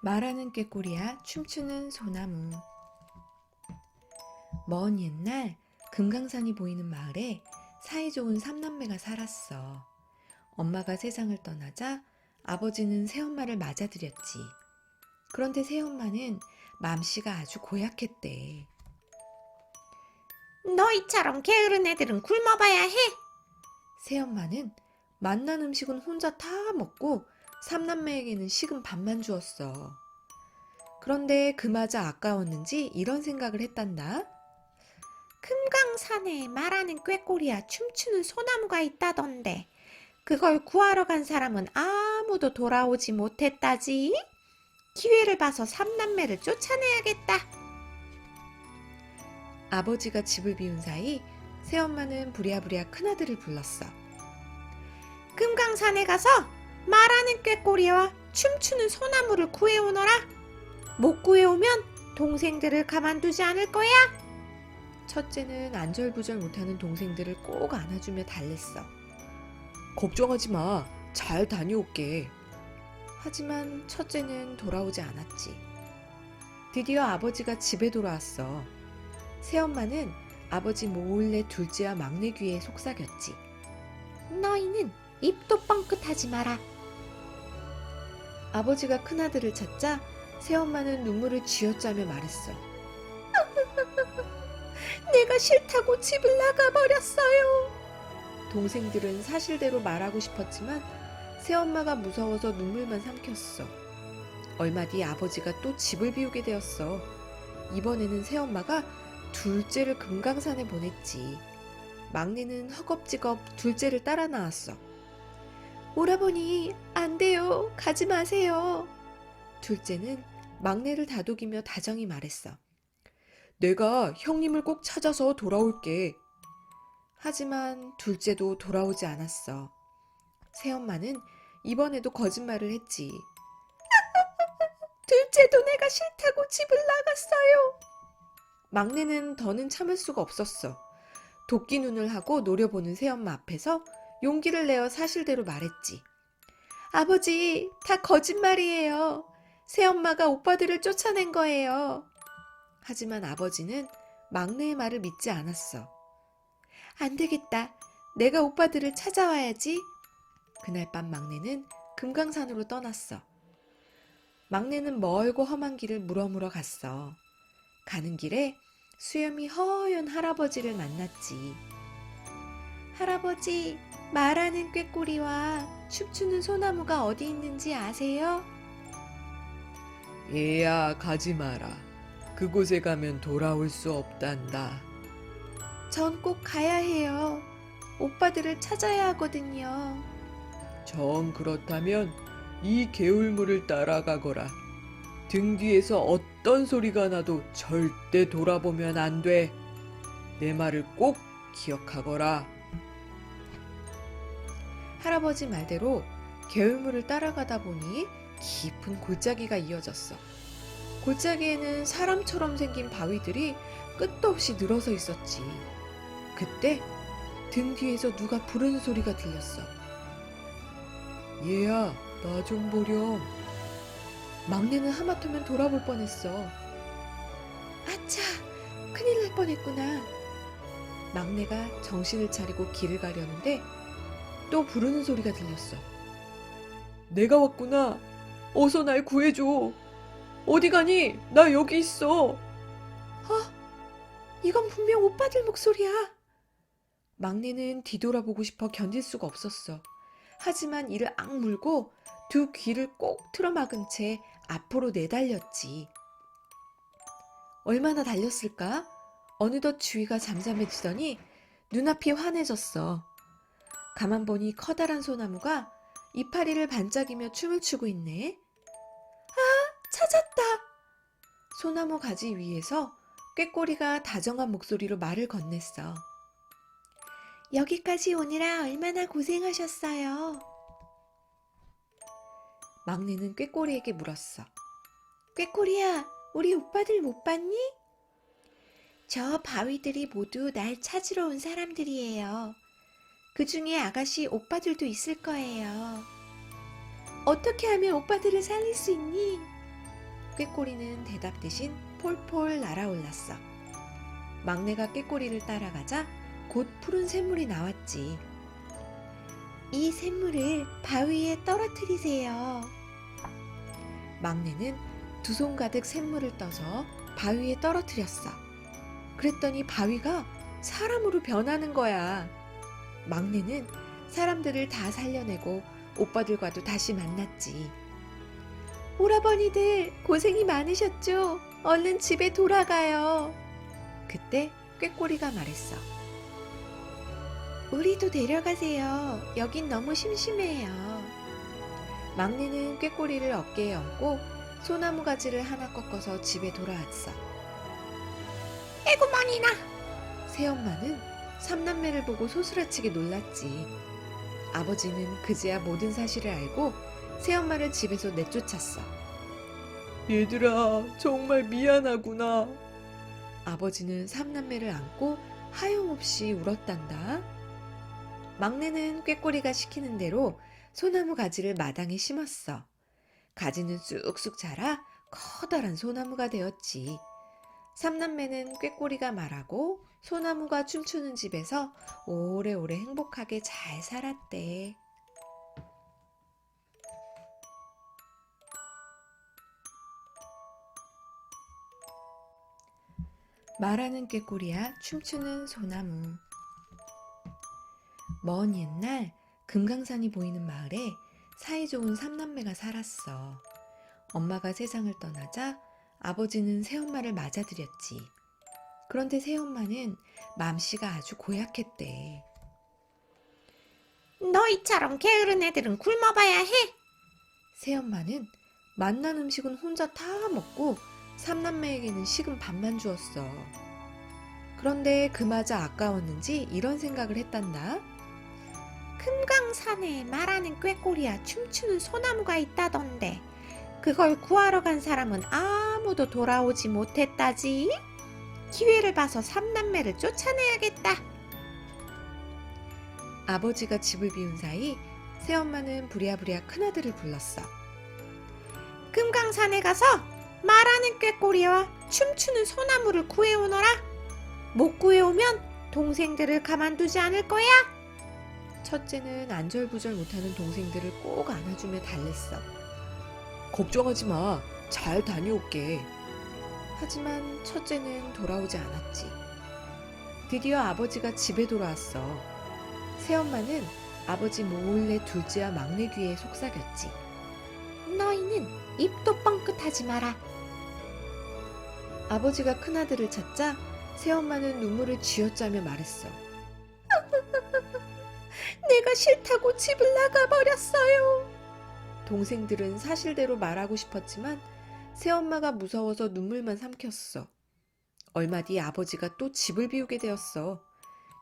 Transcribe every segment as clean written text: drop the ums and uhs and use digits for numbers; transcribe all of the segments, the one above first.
말하는 꾀꼬리야 춤추는 소나무. 먼 옛날 금강산이 보이는 마을에 사이좋은 삼남매가 살았어. 엄마가 세상을 떠나자 아버지는 새엄마를 맞아들였지. 그런데 새엄마는 맘씨가 아주 고약했대. 너희처럼 게으른 애들은 굶어봐야 해. 새엄마는 맛난 음식은 혼자 다 먹고 삼남매에게는 식은 밥만 주었어. 그런데 그마저 아까웠는지 이런 생각을 했단다. 금강산에 말하는 꾀꼬리야 춤추는 소나무가 있다던데 그걸 구하러 간 사람은 아무도 돌아오지 못했다지. 기회를 봐서 삼남매를 쫓아내야겠다. 아버지가 집을 비운 사이 새엄마는 부랴부랴 큰아들을 불렀어. 금강산에 가서 말하는 꾀꼬리와 춤추는 소나무를 구해오너라. 못 구해오면 동생들을 가만두지 않을 거야. 첫째는 안절부절 못하는 동생들을 꼭 안아주며 달랬어. 걱정하지 마. 잘 다녀올게. 하지만 첫째는 돌아오지 않았지. 드디어 아버지가 집에 돌아왔어. 새엄마는 아버지 몰래 둘째와 막내 귀에 속삭였지. 너희는 입도 뻥끗하지 마라. 아버지가 큰아들을 찾자 새엄마는 눈물을 쥐어짜며 말했어. 내가 싫다고 집을 나가버렸어요. 동생들은 사실대로 말하고 싶었지만 새엄마가 무서워서 눈물만 삼켰어. 얼마 뒤 아버지가 또 집을 비우게 되었어. 이번에는 새엄마가 둘째를 금강산에 보냈지. 막내는 허겁지겁 둘째를 따라 나왔어. 오라버니, 안 돼요. 가지 마세요. 둘째는 막내를 다독이며 다정히 말했어. 내가 형님을 꼭 찾아서 돌아올게. 하지만 둘째도 돌아오지 않았어. 새엄마는 이번에도 거짓말을 했지. 둘째도 내가 싫다고 집을 나갔어요. 막내는 더는 참을 수가 없었어. 도끼 눈을 하고 노려보는 새엄마 앞에서 용기를 내어 사실대로 말했지. 아버지, 다 거짓말이에요. 새엄마가 오빠들을 쫓아낸 거예요. 하지만 아버지는 막내의 말을 믿지 않았어. 안 되겠다. 내가 오빠들을 찾아와야지. 그날 밤 막내는 금강산으로 떠났어. 막내는 멀고 험한 길을 물어물어 갔어. 가는 길에 수염이 허연 할아버지를 만났지. 할아버지, 말하는 꾀꼬리와 춤추는 소나무가 어디 있는지 아세요? 얘야, 가지 마라. 그곳에 가면 돌아올 수 없단다. 전 꼭 가야 해요. 오빠들을 찾아야 하거든요. 정 그렇다면 이 개울물을 따라가거라. 등 뒤에서 어떤 소리가 나도 절대 돌아보면 안 돼. 내 말을 꼭 기억하거라. 할아버지 말대로 개울물을 따라가다 보니 깊은 골짜기가 이어졌어. 골짜기에는 사람처럼 생긴 바위들이 끝도 없이 늘어서 있었지. 그때 등 뒤에서 누가 부르는 소리가 들렸어. 얘야, 나 좀 보렴. 막내는 하마터면 돌아볼 뻔했어. 아차! 큰일 날 뻔했구나. 막내가 정신을 차리고 길을 가려는데 또 부르는 소리가 들렸어. 내가 왔구나. 어서 날 구해줘. 어디 가니? 나 여기 있어. 이건 분명 오빠들 목소리야. 막내는 뒤돌아보고 싶어 견딜 수가 없었어. 하지만 이를 악물고 두 귀를 꼭 틀어막은 채 앞으로 내달렸지. 얼마나 달렸을까? 어느덧 주위가 잠잠해지더니 눈앞이 환해졌어. 가만 보니 커다란 소나무가 이파리를 반짝이며 춤을 추고 있네. 아, 찾았다! 소나무 가지 위에서 꾀꼬리가 다정한 목소리로 말을 건넸어. 여기까지 오느라 얼마나 고생하셨어요. 막내는 꾀꼬리에게 물었어. 꾀꼬리야, 우리 오빠들 못 봤니? 저 바위들이 모두 날 찾으러 온 사람들이에요. 그 중에 아가씨 오빠들도 있을 거예요. 어떻게 하면 오빠들을 살릴 수 있니? 꾀꼬리는 대답 대신 폴폴 날아올랐어. 막내가 꾀꼬리를 따라가자 곧 푸른 샘물이 나왔지. 이 샘물을 바위에 떨어뜨리세요. 막내는 두 손 가득 샘물을 떠서 바위에 떨어뜨렸어. 그랬더니 바위가 사람으로 변하는 거야. 막내는 사람들을 다 살려내고 오빠들과도 다시 만났지. 오라버니들 고생이 많으셨죠? 얼른 집에 돌아가요. 그때 꾀꼬리가 말했어. 우리도 데려가세요. 여긴 너무 심심해요. 막내는 꾀꼬리를 어깨에 얹고 소나무 가지를 하나 꺾어서 집에 돌아왔어. 에구머니나. 새엄마는 삼남매를 보고 소스라치게 놀랐지. 아버지는 그제야 모든 사실을 알고 새엄마를 집에서 내쫓았어. 얘들아, 정말 미안하구나. 아버지는 삼남매를 안고 하염없이 울었단다. 막내는 꾀꼬리가 시키는 대로 소나무 가지를 마당에 심었어. 가지는 쑥쑥 자라 커다란 소나무가 되었지. 삼남매는 꾀꼬리가 말하고 소나무가 춤추는 집에서 오래오래 행복하게 잘 살았대. 말하는 꾀꼬리야 춤추는 소나무. 먼 옛날 금강산이 보이는 마을에 사이좋은 삼남매가 살았어. 엄마가 세상을 떠나자 아버지는 새엄마를 맞아들였지. 그런데 새엄마는 맘씨가 아주 고약했대. 너희처럼 게으른 애들은 굶어봐야 해. 새엄마는 맛난 음식은 혼자 다 먹고 삼남매에게는 식은 밥만 주었어. 그런데 그마저 아까웠는지 이런 생각을 했단다. 금강산에 말하는 꾀꼬리야 춤추는 소나무가 있다던데 그걸 구하러 간 사람은 아무도 돌아오지 못했다지. 기회를 봐서 삼남매를 쫓아내야겠다. 아버지가 집을 비운 사이 새엄마는 부랴부랴 큰아들을 불렀어. 금강산에 가서 말하는 꾀꼬리와 춤추는 소나무를 구해오너라. 못 구해오면 동생들을 가만두지 않을 거야. 첫째는 안절부절 못하는 동생들을 꼭 안아주며 달랬어. 걱정하지 마. 잘 다녀올게. 하지만 첫째는 돌아오지 않았지. 드디어 아버지가 집에 돌아왔어. 새엄마는 아버지 몰래 둘째와 막내 귀에 속삭였지. 너희는 입도 뻥끗하지 마라. 아버지가 큰아들을 찾자 새엄마는 눈물을 쥐어짜며 말했어. 내가 싫다고 집을 나가버렸어요. 동생들은 사실대로 말하고 싶었지만 새엄마가 무서워서 눈물만 삼켰어. 얼마 뒤 아버지가 또 집을 비우게 되었어.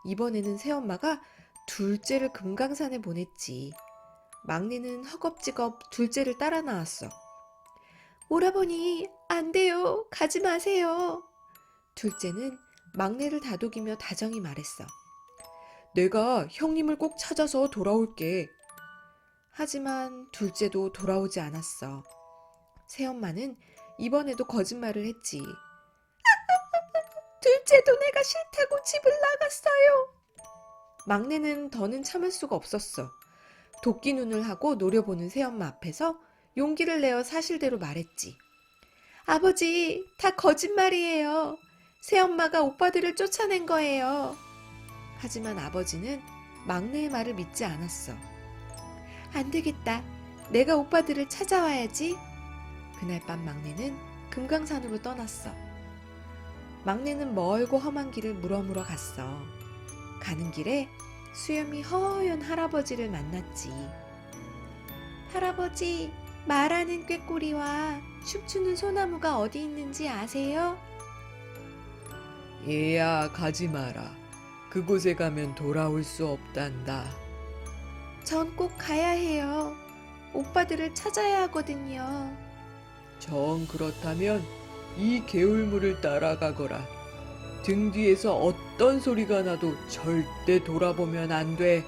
이번에는 새엄마가 둘째를 금강산에 보냈지. 막내는 허겁지겁 둘째를 따라 나왔어. 오라버니, 안 돼요. 가지 마세요. 둘째는 막내를 다독이며 다정히 말했어. 내가 형님을 꼭 찾아서 돌아올게. 하지만 둘째도 돌아오지 않았어. 새엄마는 이번에도 거짓말을 했지. 둘째도 내가 싫다고 집을 나갔어요. 막내는 더는 참을 수가 없었어. 도끼 눈을 하고 노려보는 새엄마 앞에서 용기를 내어 사실대로 말했지. 아버지, 다 거짓말이에요. 새엄마가 오빠들을 쫓아낸 거예요. 하지만 아버지는 막내의 말을 믿지 않았어. 안 되겠다. 내가 오빠들을 찾아와야지. 그날 밤 막내는 금강산으로 떠났어. 막내는 멀고 험한 길을 물어물어 갔어. 가는 길에 수염이 허연 할아버지를 만났지. 할아버지, 말하는 꾀꼬리와 춤추는 소나무가 어디 있는지 아세요? 얘야, 가지 마라. 그곳에 가면 돌아올 수 없단다. 전 꼭 가야 해요. 오빠들을 찾아야 하거든요. 정 그렇다면 이 개울물을 따라가거라. 등 뒤에서 어떤 소리가 나도 절대 돌아보면 안 돼.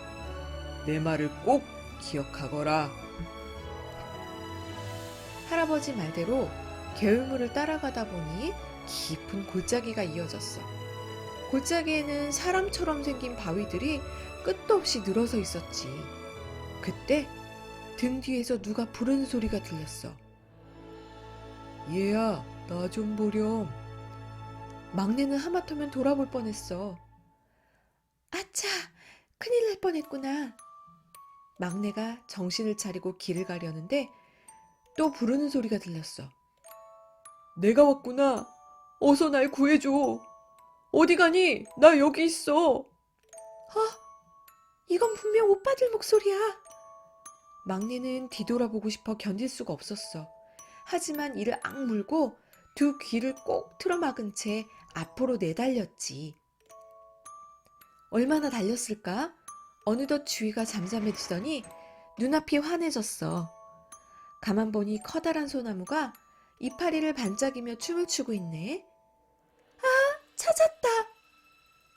내 말을 꼭 기억하거라. 할아버지 말대로 개울물을 따라가다 보니 깊은 골짜기가 이어졌어. 골짜기에는 사람처럼 생긴 바위들이 끝도 없이 늘어서 있었지. 그때 등 뒤에서 누가 부르는 소리가 들렸어. 얘야, 나 좀 보렴. 막내는 하마터면 돌아볼 뻔했어. 아차, 큰일 날 뻔했구나. 막내가 정신을 차리고 길을 가려는데 또 부르는 소리가 들렸어. 내가 왔구나. 어서 날 구해줘. 어디 가니? 나 여기 있어. 이건 분명 오빠들 목소리야. 막내는 뒤돌아보고 싶어 견딜 수가 없었어. 하지만 이를 악물고 두 귀를 꼭 틀어막은 채 앞으로 내달렸지. 얼마나 달렸을까? 어느덧 주위가 잠잠해지더니 눈앞이 환해졌어. 가만 보니 커다란 소나무가 이파리를 반짝이며 춤을 추고 있네. 찾았다!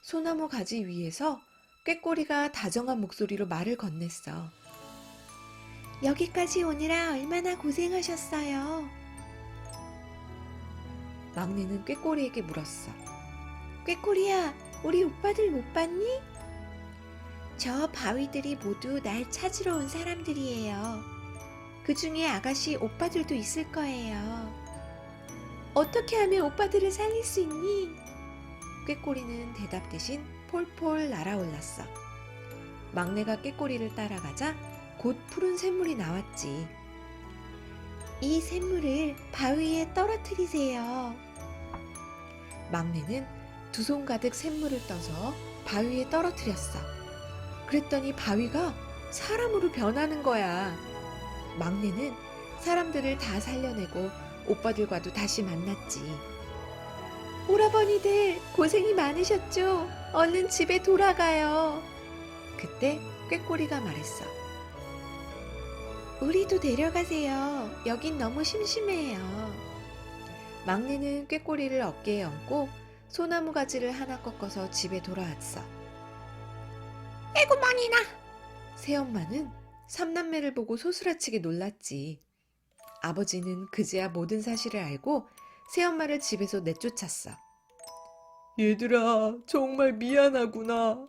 소나무 가지 위에서 꾀꼬리가 다정한 목소리로 말을 건넸어. 여기까지 오느라 얼마나 고생하셨어요. 막내는 꾀꼬리에게 물었어. 꾀꼬리야, 우리 오빠들 못 봤니? 저 바위들이 모두 날 찾으러 온 사람들이에요. 그 중에 아가씨 오빠들도 있을 거예요. 어떻게 하면 오빠들을 살릴 수 있니? 꾀꼬리는 대답 대신 폴폴 날아올랐어. 막내가 꾀꼬리를 따라가자 곧 푸른 샘물이 나왔지. 이 샘물을 바위에 떨어뜨리세요. 막내는 두 손 가득 샘물을 떠서 바위에 떨어뜨렸어. 그랬더니 바위가 사람으로 변하는 거야. 막내는 사람들을 다 살려내고 오빠들과도 다시 만났지. 오라버니들 고생이 많으셨죠? 얼른 집에 돌아가요. 그때 꾀꼬리가 말했어. 우리도 데려가세요. 여긴 너무 심심해요. 막내는 꾀꼬리를 어깨에 얹고 소나무 가지를 하나 꺾어서 집에 돌아왔어. 에구머니나! 새엄마는 삼남매를 보고 소스라치게 놀랐지. 아버지는 그제야 모든 사실을 알고 새엄마를 집에서 내쫓았어. 얘들아, 정말 미안하구나.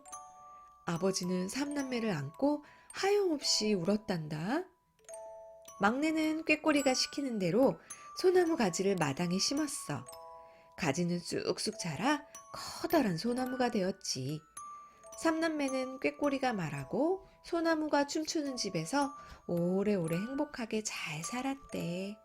아버지는 삼남매를 안고 하염없이 울었단다. 막내는 꾀꼬리가 시키는 대로 소나무 가지를 마당에 심었어. 가지는 쑥쑥 자라 커다란 소나무가 되었지. 삼남매는 꾀꼬리가 말하고 소나무가 춤추는 집에서 오래오래 행복하게 잘 살았대.